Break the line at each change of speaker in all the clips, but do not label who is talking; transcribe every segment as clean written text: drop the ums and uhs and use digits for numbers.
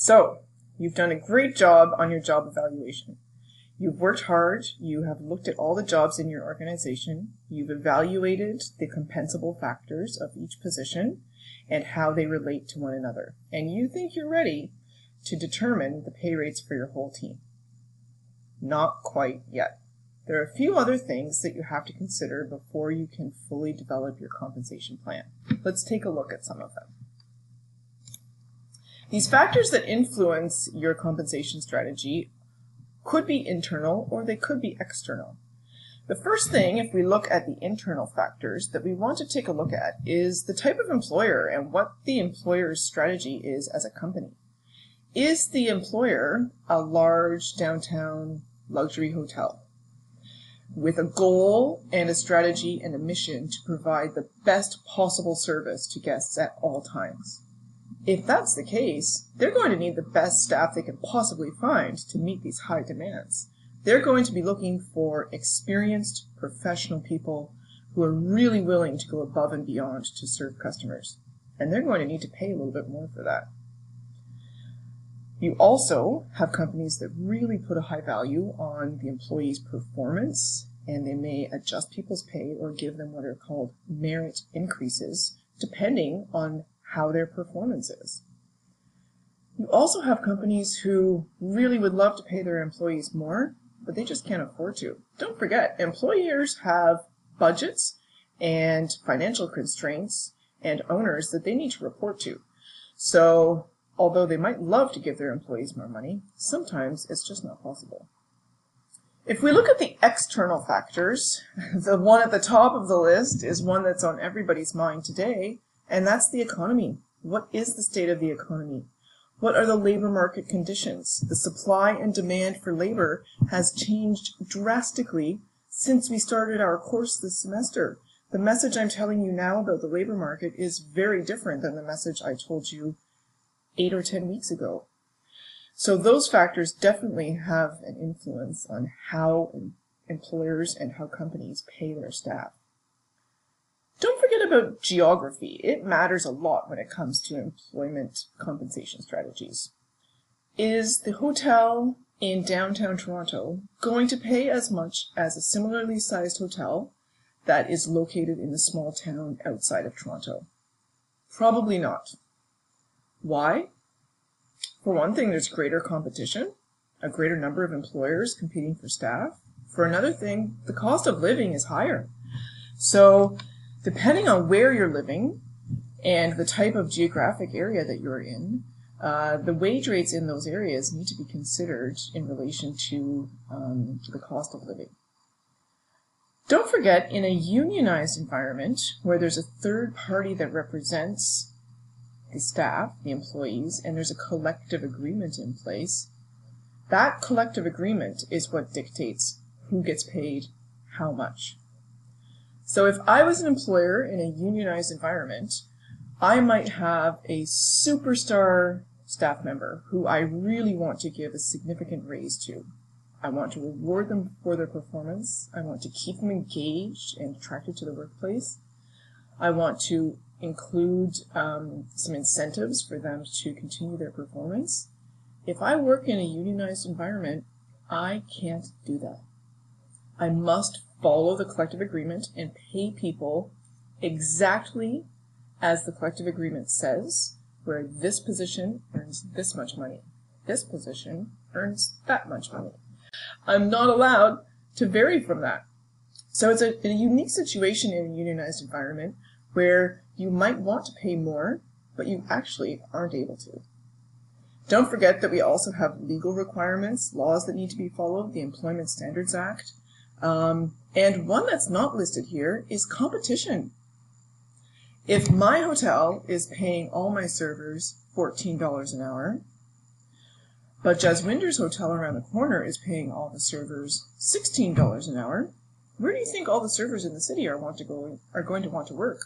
So, you've done a great job on your job evaluation. You've worked hard, you have looked at all the jobs in your organization, you've evaluated the compensable factors of each position and how they relate to one another, and you think you're ready to determine the pay rates for your whole team. Not quite yet. There are a few other things that you have to consider before you can fully develop your compensation plan. Let's take a look at some of them. These factors that influence your compensation strategy could be internal or they could be external. The first thing, if we look at the internal factors that we want to take a look at, is the type of employer and what the employer's strategy is as a company. Is the employer a large downtown luxury hotel with a goal and a strategy and a mission to provide the best possible service to guests at all times? If that's the case, they're going to need the best staff they can possibly find to meet these high demands. They're going to be looking for experienced, professional people who are really willing to go above and beyond to serve customers. And they're going to need to pay a little bit more for that. You also have companies that really put a high value on the employee's performance, and they may adjust people's pay or give them what are called merit increases, depending on how their performance is. You also have companies who really would love to pay their employees more, but they just can't afford to. Don't forget, employers have budgets and financial constraints and owners that they need to report to. So, although they might love to give their employees more money, sometimes it's just not possible. If we look at the external factors, the one at the top of the list is one that's on everybody's mind today, and that's the economy. What is the state of the economy? What are the labor market conditions? The supply and demand for labor has changed drastically since we started our course this semester. The message I'm telling you now about the labor market is very different than the message I told you 8 or 10 weeks ago. So those factors definitely have an influence on how employers and how companies pay their staff. Don't forget about geography. It matters a lot when it comes to employment compensation strategies. Is the hotel in downtown Toronto going to pay as much as a similarly sized hotel that is located in a small town outside of Toronto? Probably not. Why? For one thing, there's greater competition, a greater number of employers competing for staff. For another thing, the cost of living is higher. So, depending on where you're living and the type of geographic area that you're in, the wage rates in those areas need to be considered in relation to the cost of living. Don't forget, in a unionized environment where there's a third party that represents the staff, the employees, and there's a collective agreement in place, that collective agreement is what dictates who gets paid how much. So if I was an employer in a unionized environment, I might have a superstar staff member who I really want to give a significant raise to. I want to reward them for their performance. I want to keep them engaged and attracted to the workplace. I want to include some incentives for them to continue their performance. If I work in a unionized environment, I can't do that. I must follow the collective agreement and pay people exactly as the collective agreement says, where this position earns this much money. This position earns that much money. I'm not allowed to vary from that. So it's a unique situation in a unionized environment where you might want to pay more, but you actually aren't able to. Don't forget that we also have legal requirements, laws that need to be followed, the Employment Standards Act. And one that's not listed here is competition. If my hotel is paying all my servers $14 an hour, but Jaswinder's hotel around the corner is paying all the servers $16 an hour, where do you think all the servers in the city are going to want to work?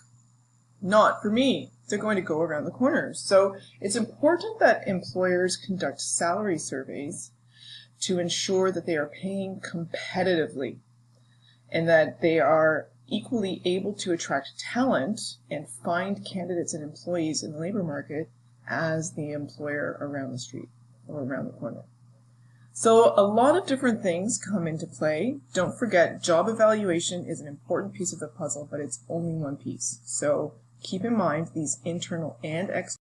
Not for me. They're going to go around the corner. So it's important that employers conduct salary surveys to ensure that they are paying competitively and that they are equally able to attract talent and find candidates and employees in the labor market as the employer around the street or around the corner. So a lot of different things come into play. Don't forget, job evaluation is an important piece of the puzzle, but it's only one piece. So keep in mind these internal and external